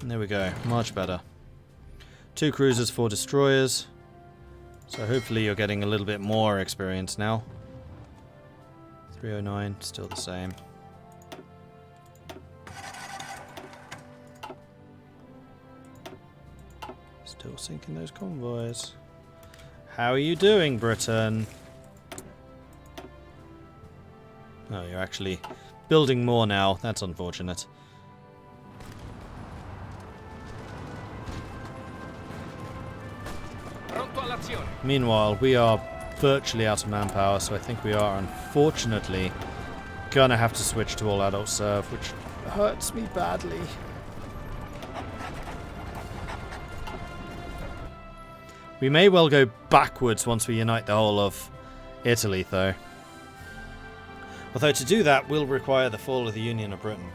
There we go. Much better. 2 cruisers, 4 destroyers. So hopefully you're getting a little bit more experience now. 309, still the same. Still sinking those convoys. How are you doing, Britain? Oh, you're actually building more now. That's unfortunate. Meanwhile, we are virtually out of manpower, so I think we are unfortunately gonna have to switch to all adult serve, which hurts me badly. We may well go backwards once we unite the whole of Italy, though. Although to do that will require the fall of the Union of Britain.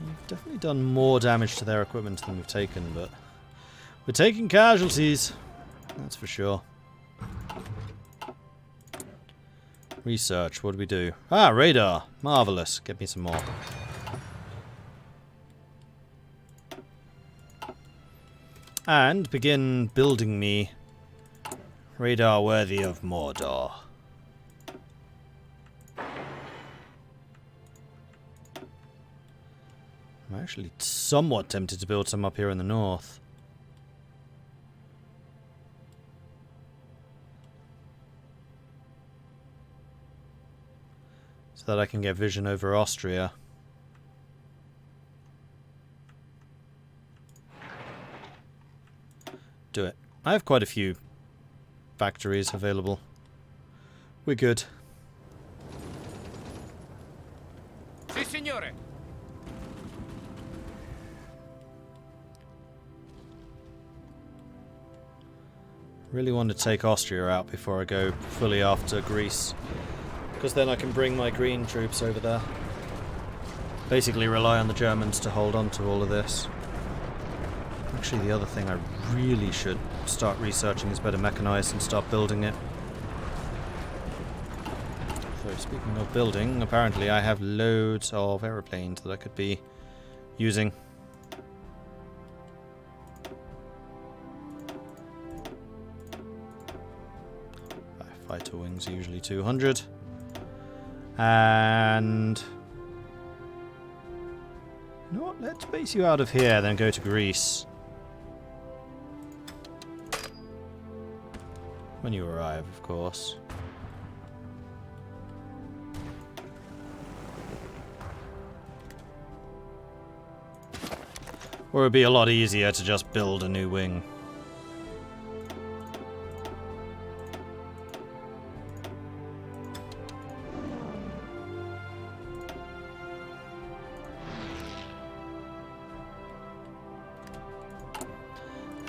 We've definitely done more damage to their equipment than we've taken, but we're taking casualties. That's for sure. Research, what do we do? Ah, radar. Marvellous. Get me some more. And begin building me radar worthy of Mordor. I'm actually somewhat tempted to build some up here in the north. So that I can get vision over Austria. Do it. I have quite a few factories available. We're good. Si, signore. Really want to take Austria out before I go fully after Greece. Because then I can bring my green troops over there. Basically rely on the Germans to hold on to all of this. Actually, the other thing I really should start researching is better mechanized and start building it. So, speaking of building, apparently I have loads of aeroplanes that I could be using. Fighter wings are usually 200. And you know what? Let's base you out of here, then go to Greece. When you arrive, of course. Or it'd be a lot easier to just build a new wing.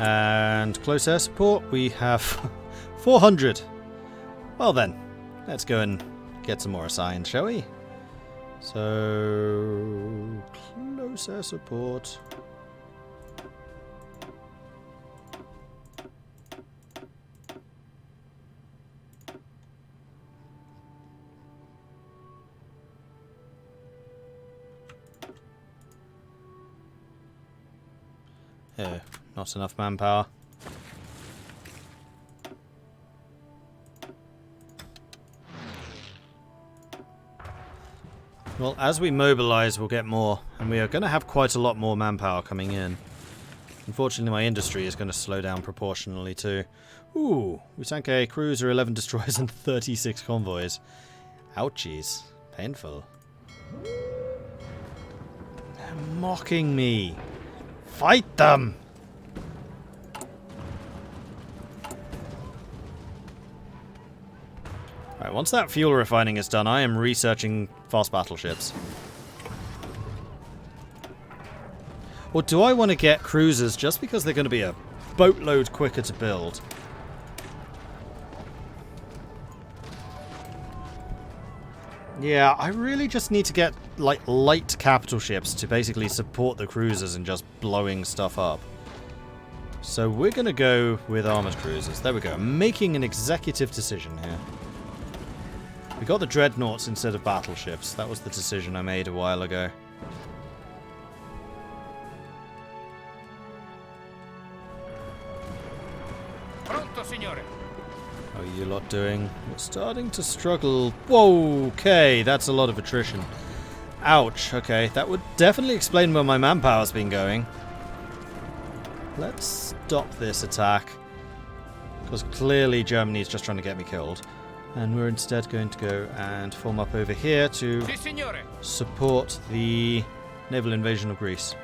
And close air support, we have 400. Well then, let's go and get some more assigned, shall we? So, close air support. Oh, not enough manpower. Well, as we mobilize, we'll get more, and we are going to have quite a lot more manpower coming in. Unfortunately, my industry is going to slow down proportionally too. Ooh, we sank a cruiser, 11 destroyers, and 36 convoys. Ouchies. Painful. They're mocking me. Fight them! Right, once that fuel refining is done, I am researching fast battleships. Or do I want to get cruisers just because they're going to be a boatload quicker to build? Yeah, I really just need to get, like, light capital ships to basically support the cruisers and just blowing stuff up. So we're going to go with armored cruisers. There we go. I'm making an executive decision here. We got the dreadnoughts instead of battleships. That was the decision I made a while ago. Pronto, signore. How are you lot doing? We're starting to struggle. Whoa, okay, that's a lot of attrition. Ouch, okay, that would definitely explain where my manpower's been going. Let's stop this attack. Because clearly Germany's just trying to get me killed. And we're instead going to go and form up over here to support the naval invasion of Greece.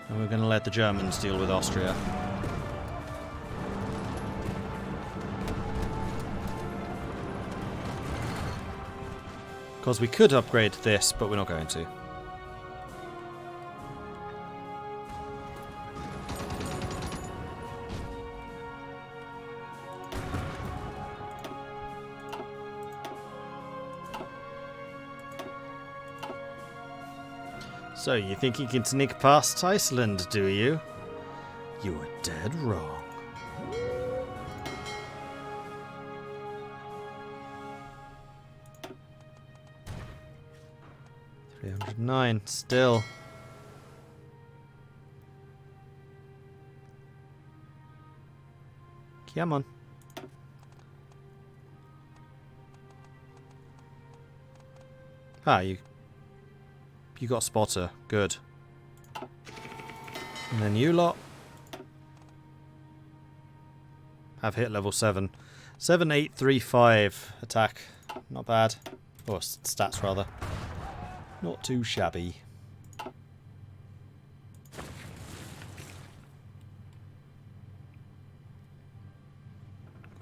And we're going to let the Germans deal with Austria. Because we could upgrade this, but we're not going to. So, you think you can sneak past Iceland, do you? You were dead wrong. $309, still. Come on. Ah, you got spotter. Good. And then you lot have hit level 7. 7835 attack. Not bad. Or stats rather. Not too shabby.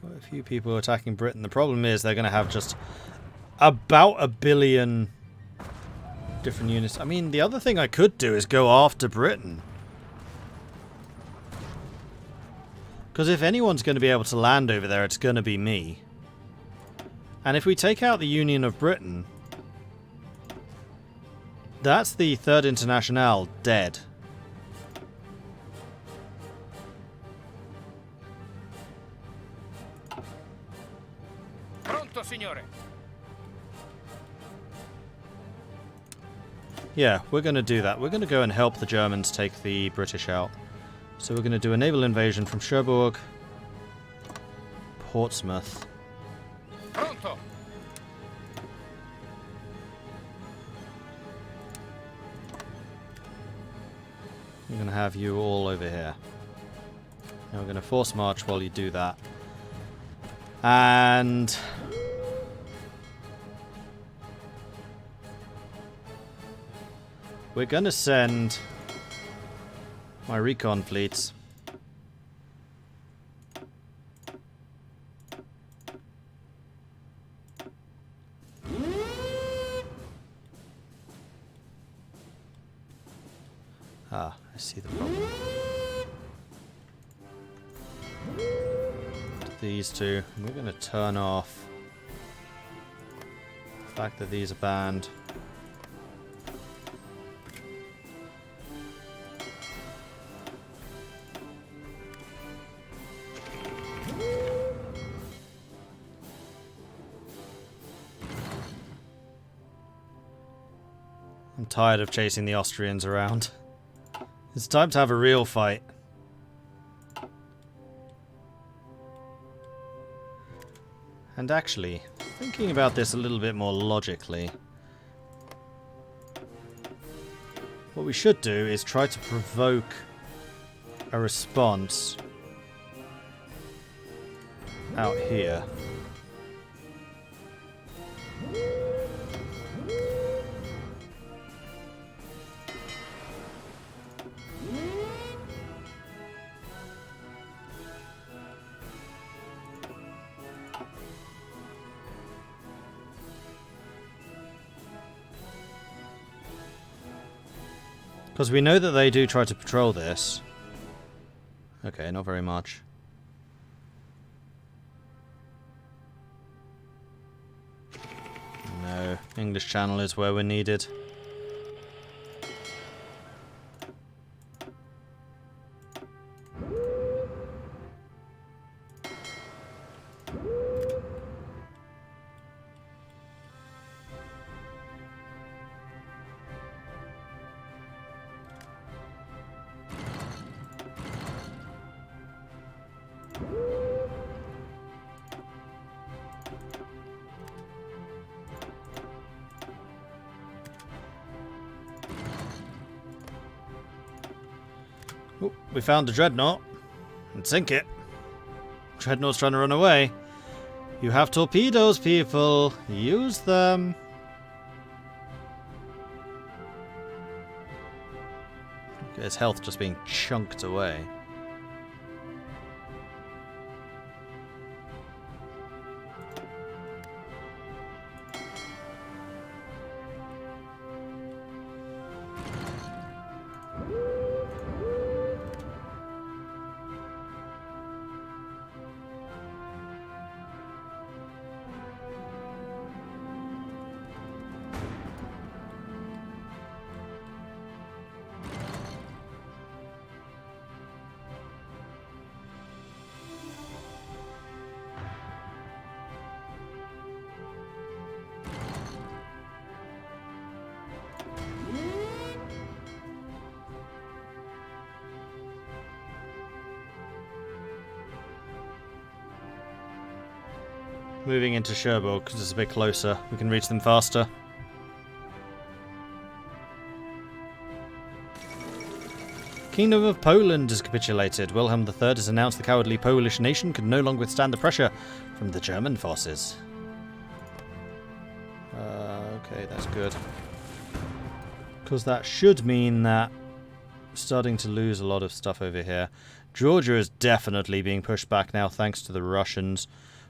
Quite a few people attacking Britain. The problem is they're going to have just about 1 billion different units. I mean, the other thing I could do is go after Britain. Because if anyone's going to be able to land over there, it's going to be me. And if we take out the Union of Britain, that's the Third Internationale dead. Pronto, signore. Yeah, we're going to do that. We're going to go and help the Germans take the British out. So we're going to do a naval invasion from Cherbourg, Portsmouth. Pronto. I'm going to have you all over here. Now we're going to force march while you do that. And we're going to send my recon fleets. Ah, I see the problem. These two. We're going to turn off the fact that these are banned. I'm tired of chasing the Austrians around. It's time to have a real fight. And actually, thinking about this a little bit more logically, what we should do is try to provoke a response out here. Because we know that they do try to patrol this. Okay, not very much. No, English Channel is where we're needed. Ooh, we found a dreadnought. And sink it. Dreadnought's trying to run away. You have torpedoes, people. Use them. Look at his health just being chunked away. Moving into Cherbourg because it's a bit closer. We can reach them faster. Kingdom of Poland has capitulated. Wilhelm III has announced the cowardly Polish nation could no longer withstand the pressure from the German forces. Okay, that's good. Because that should mean that we're starting to lose a lot of stuff over here. Georgia is definitely being pushed back now thanks to the Russians.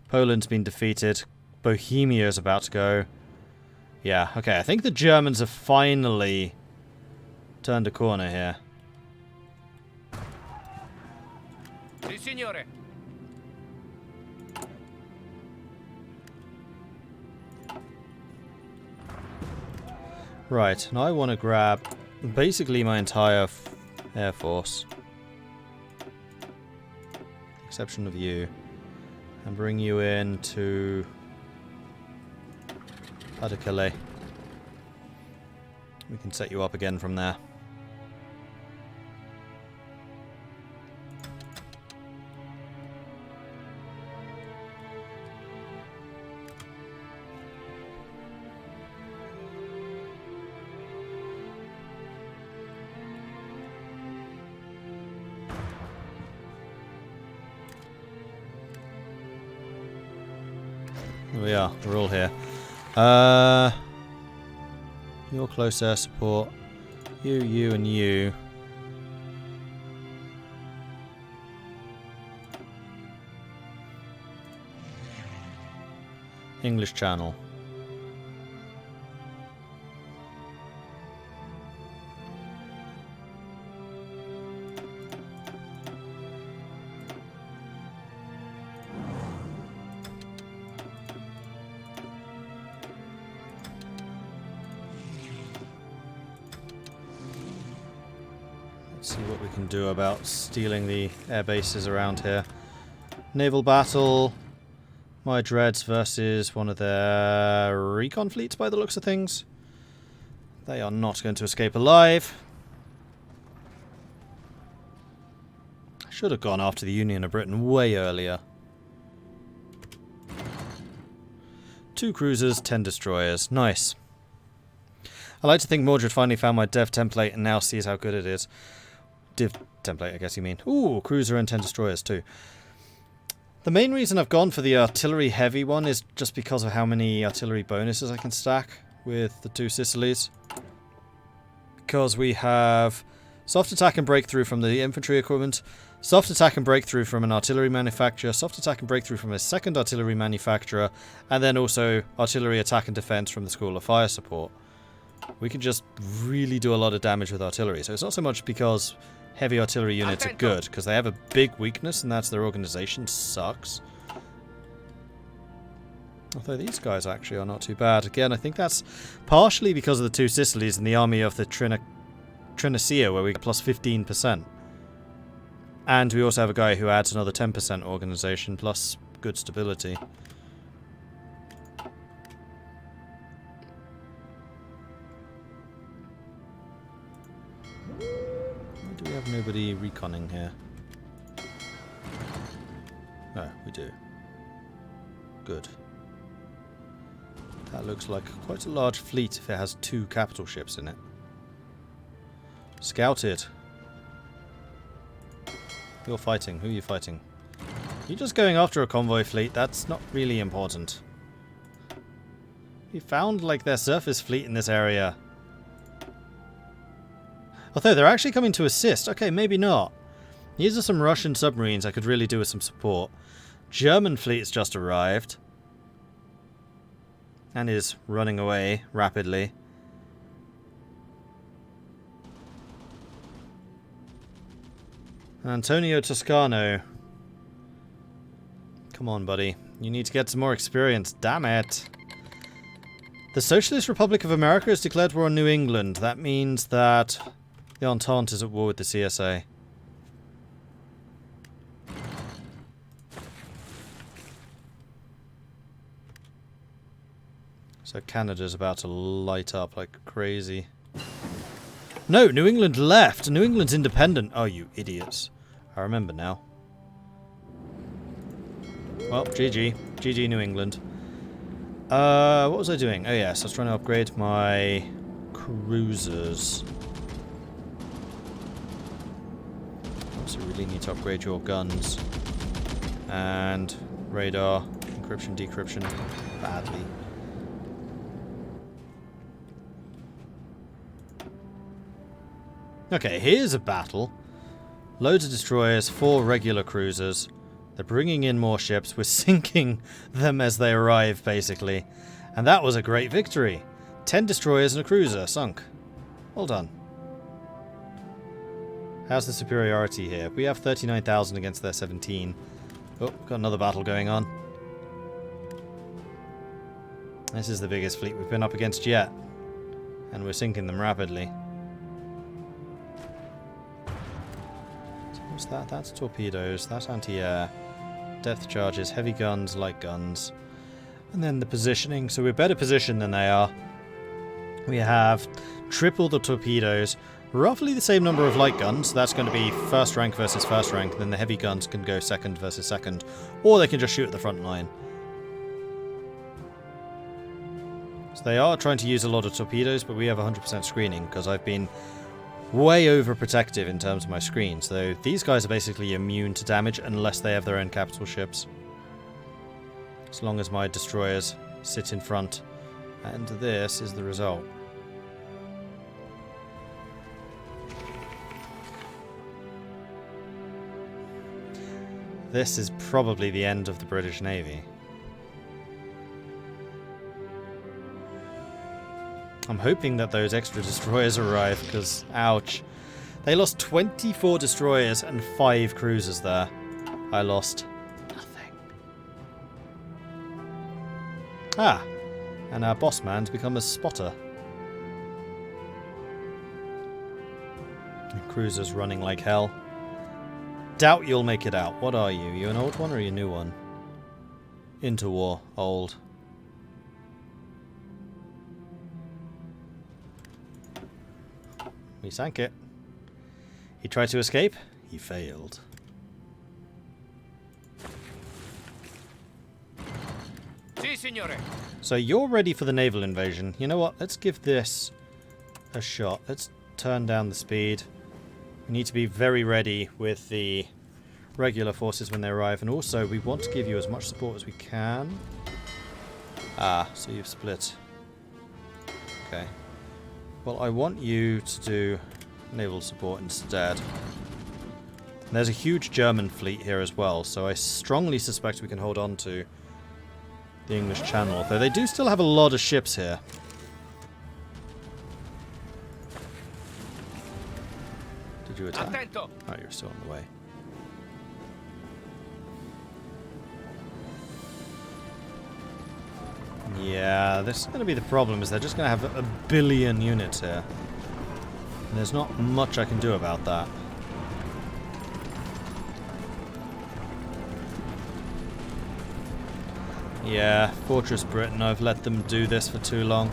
Poland's been defeated. Bohemia is about to go. Yeah, okay, I think the Germans have finally turned a corner here. Si, signore. Right, and I want to grab basically my entire air force. Exception of you. And bring you in to Pas-de-Calais. We can set you up again from there. There we are, we're all here. Your close air support. You, and you. English Channel. Let's see what we can do about stealing the air bases around here. Naval battle. Mordred versus one of their recon fleets by the looks of things. They are not going to escape alive. I should have gone after the Union of Britain way earlier. 2 cruisers, 10 destroyers. Nice. I like to think Mordred finally found my dev template and now sees how good it is. Div template, I guess you mean. Ooh, cruiser and 10 destroyers too. The main reason I've gone for the artillery heavy one is just because of how many artillery bonuses I can stack with the 2 Sicilies. Because we have soft attack and breakthrough from the infantry equipment, soft attack and breakthrough from an artillery manufacturer, soft attack and breakthrough from a second artillery manufacturer, and then also artillery attack and defense from the School of Fire Support. we can just really do a lot of damage with artillery. So it's not so much because heavy artillery units are good, because they have a big weakness, and that's their organization sucks. Although these guys actually are not too bad. Again, I think that's partially because of the two Sicilies and the army of the Trinacea, where we get plus 15%. And we also have a guy who adds another 10% organization, plus good stability. Why do we have nobody reconning here? Oh, we do. Good. That looks like quite a large fleet if it has 2 capital ships in it. Scouted. You're fighting. Who are you fighting? You're just going after a convoy fleet. That's not really important. We found, like, their surface fleet in this area. Although, they're actually coming to assist. Okay, maybe not. These are some Russian submarines I could really do with some support. German fleet's just arrived. And is running away rapidly. Antonio Toscano. Come on, buddy. You need to get some more experience. Damn it. The Socialist Republic of America has declared war on New England. That means that the Entente is at war with the CSA. So Canada's about to light up like crazy. No, New England left. New England's independent. Oh, you idiots. I remember now. Well, GG. GG New England. What was I doing? Oh yes, I was trying to upgrade my cruisers. Also really need to upgrade your guns. And radar, encryption, decryption, badly. Okay, here's a battle. Loads of destroyers, 4 regular cruisers. They're bringing in more ships. We're sinking them as they arrive, basically. And that was a great victory. 10 destroyers and a cruiser sunk. Well done. How's the superiority here? We have 39,000 against their 17. Oh, got another battle going on. This is the biggest fleet we've been up against yet. And we're sinking them rapidly. What's that? That's torpedoes. That's anti-air. Depth charges, heavy guns, light guns. And then the positioning. So we're better positioned than they are. We have triple the torpedoes. Roughly the same number of light guns. That's going to be first rank versus first rank. Then the heavy guns can go second versus second. Or they can just shoot at the front line. So they are trying to use a lot of torpedoes, but we have 100% screening because I've been way overprotective in terms of my screen. So these guys are basically immune to damage unless they have their own capital ships. As long as my destroyers sit in front. And this is the result. This is probably the end of the British Navy. I'm hoping that those extra destroyers arrive, because, ouch. They lost 24 destroyers and 5 cruisers there. I lost nothing. Ah, and our boss man's become a spotter. The cruiser's running like hell. Doubt you'll make it out. What are you? You an old one or you a new one? Interwar. Old. We sank it. He tried to escape. He failed. Si, signore. So you're ready for the naval invasion. You know what? Let's give this a shot. Let's turn down the speed. We need to be very ready with the regular forces when they arrive. And also, we want to give you as much support as we can. Ah, so you've split. Okay. Well, I want you to do naval support instead. And there's a huge German fleet here as well, so I strongly suspect we can hold on to the English Channel. Though they do still have a lot of ships here. Did you attack? Attento. Oh, you're still on the way. Yeah, this is going to be the problem, is they're just going to have a billion units here. And there's not much I can do about that. Yeah, Fortress Britain, I've let them do this for too long.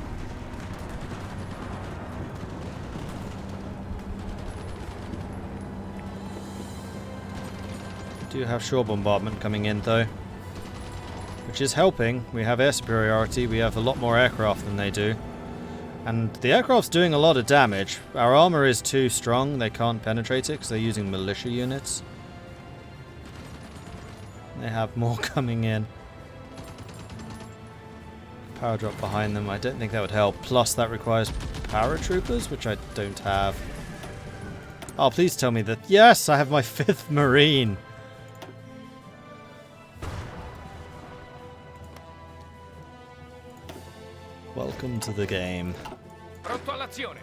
We do have shore bombardment coming in though, which is helping. We have air superiority, we have a lot more aircraft than they do. And the aircraft's doing a lot of damage. Our armor is too strong, they can't penetrate it because they're using militia units. They have more coming in. Power drop behind them, I don't think that would help. Plus that requires paratroopers, which I don't have. Oh, please tell me that... Yes, I have my 5th Marine! Welcome to the game. Pronto all'azione.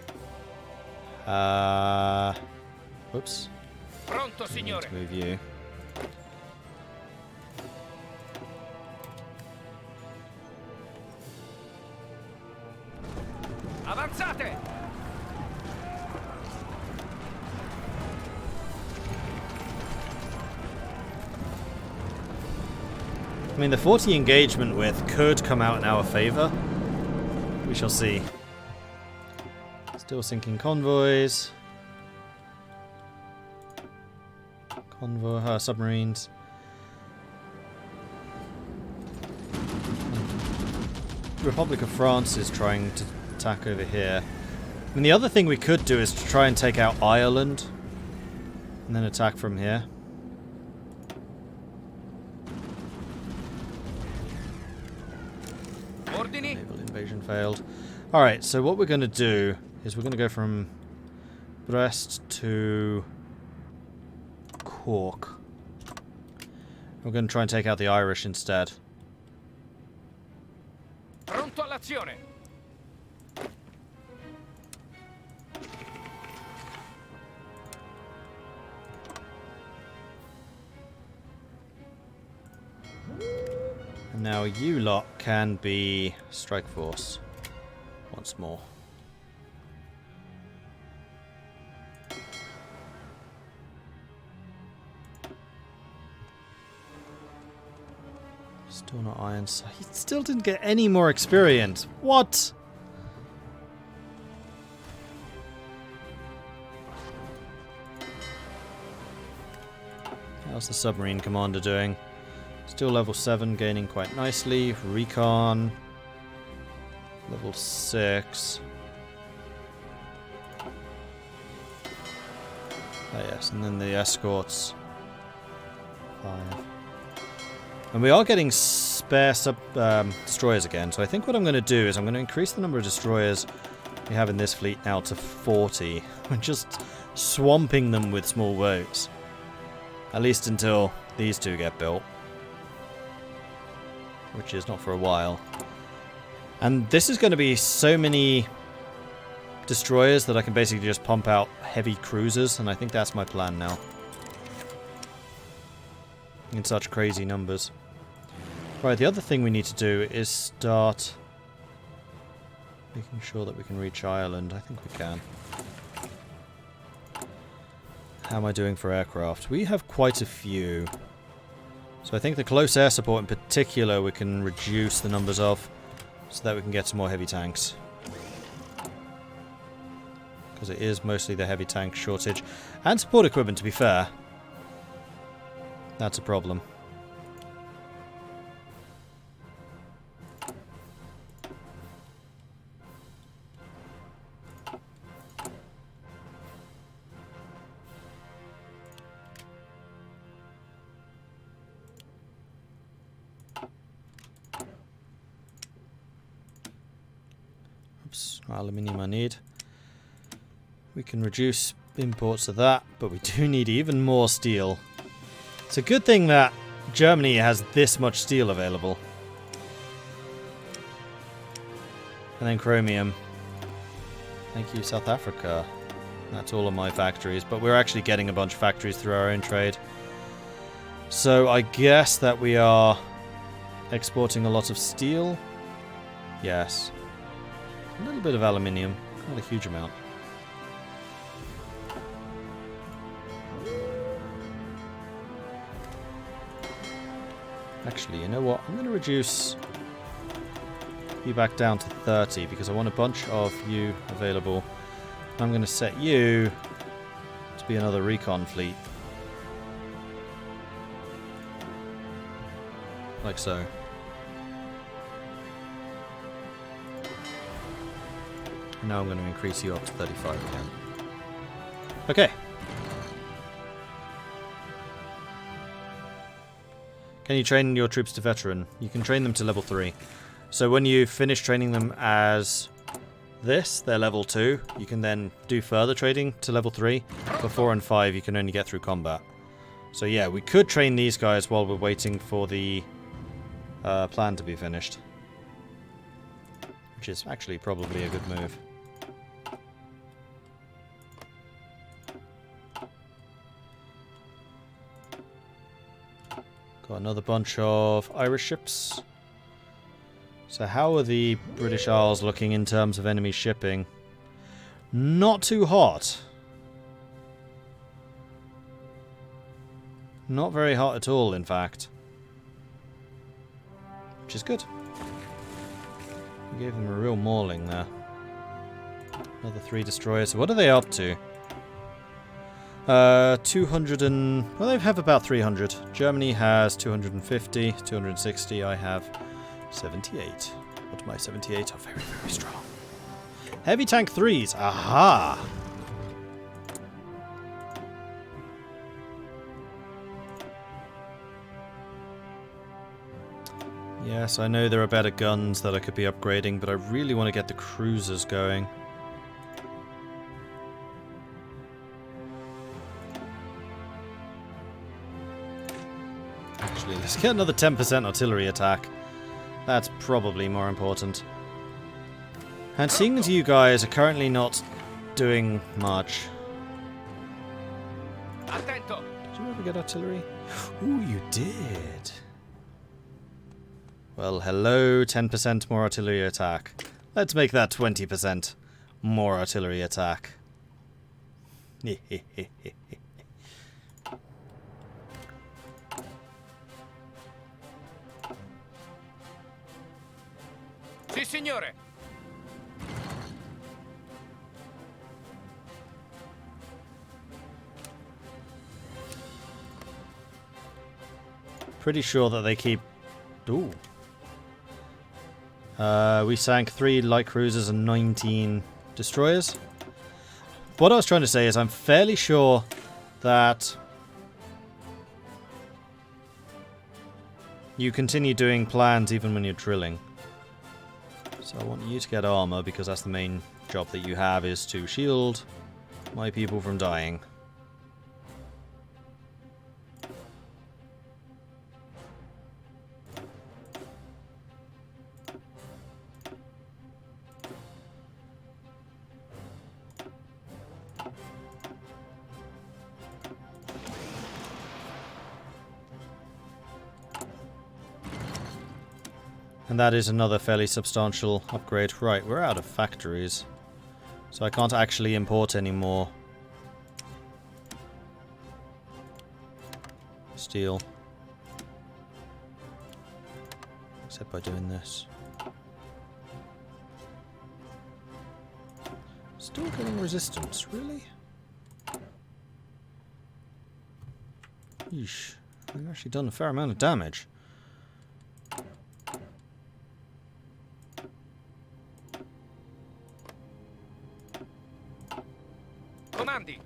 Whoops. Pronto, I need signore. to move you. Avanzate. I mean, the 40 engagement width could come out in our favor. We shall see. Still sinking convoys. Submarines. Republic of France is trying to attack over here. I mean, the other thing we could do is to try and take out Ireland and then attack from here. Ordini. Naval invasion failed. Alright, so what we're going to do is we're going to go from Brest to Cork. We're going to try and take out the Irish instead. Pronto all'azione. And now you lot can be strike force once more. Still not iron. So he still didn't get any more experience. What? How's the submarine commander doing? Still level 7, gaining quite nicely. Recon. Level 6. Oh yes, and then the escorts. 5. And we are getting spare destroyers again, so I think what I'm going to do is I'm going to increase the number of destroyers we have in this fleet now to 40. We're just swamping them with small boats. At least until these two get built. Which is not for a while. And this is going to be so many destroyers that I can basically just pump out heavy cruisers, and I think that's my plan now. In such crazy numbers. Right, the other thing we need to do is start making sure that we can reach Ireland. I think we can. How am I doing for aircraft? We have quite a few. So I think the close air support in particular we can reduce the numbers of, so that we can get some more heavy tanks. Because it is mostly the heavy tank shortage. And support equipment, to be fair. That's a problem. Oops, aluminium I need. We can reduce imports of that, but we do need even more steel. It's a good thing that Germany has this much steel available. And then chromium. Thank you, South Africa. That's all of my factories, but we're actually getting a bunch of factories through our own trade. So I guess that we are exporting a lot of steel. Yes. A little bit of aluminium, not a huge amount. Actually, you know what? I'm going to reduce you back down to 30 because I want a bunch of you available. I'm going to set you to be another recon fleet. Like so. And now I'm going to increase you up to 35 again. Okay. Can you train your troops to veteran? You can train them to level 3. So when you finish training them as this, they're level 2. You can then do further trading to level 3. For 4 and 5, you can only get through combat. So yeah, we could train these guys while we're waiting for the plan to be finished. Which is actually probably a good move. Got another bunch of Irish ships. So how are the British Isles looking in terms of enemy shipping? Not too hot. Not very hot at all, in fact. Which is good. We gave them a real mauling there. Another 3 destroyers. What are they up to? 200 and... well, they have about 300. Germany has 250, 260. I have 78. But my 78 are very, very strong. Heavy tank 3s. Aha! Yes, I know there are better guns that I could be upgrading, but I really want to get the cruisers going. Actually, let's get another 10% artillery attack. That's probably more important. And seeing as you guys are currently not doing much... Attento. Did you ever get artillery? Ooh, you did. Well, hello, 10% more artillery attack. Let's make that 20% more artillery attack. Sì, signore. Pretty sure that they keep... Ooh. We sank 3 light cruisers and 19 destroyers. What I was trying to say is I'm fairly sure that you continue doing plans even when you're drilling. So I want you to get armor because that's the main job that you have, is to shield my people from dying. And that is another fairly substantial upgrade. Right, we're out of factories. So I can't actually import any more steel. Except by doing this. Still getting resistance, really? Yeesh. We've actually done a fair amount of damage. Comandi.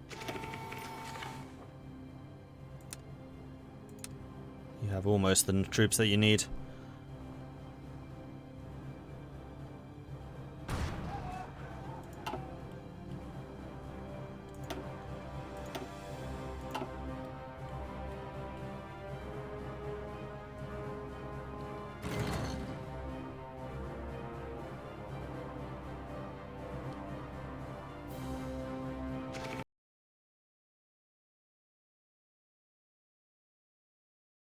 You have almost the troops that you need.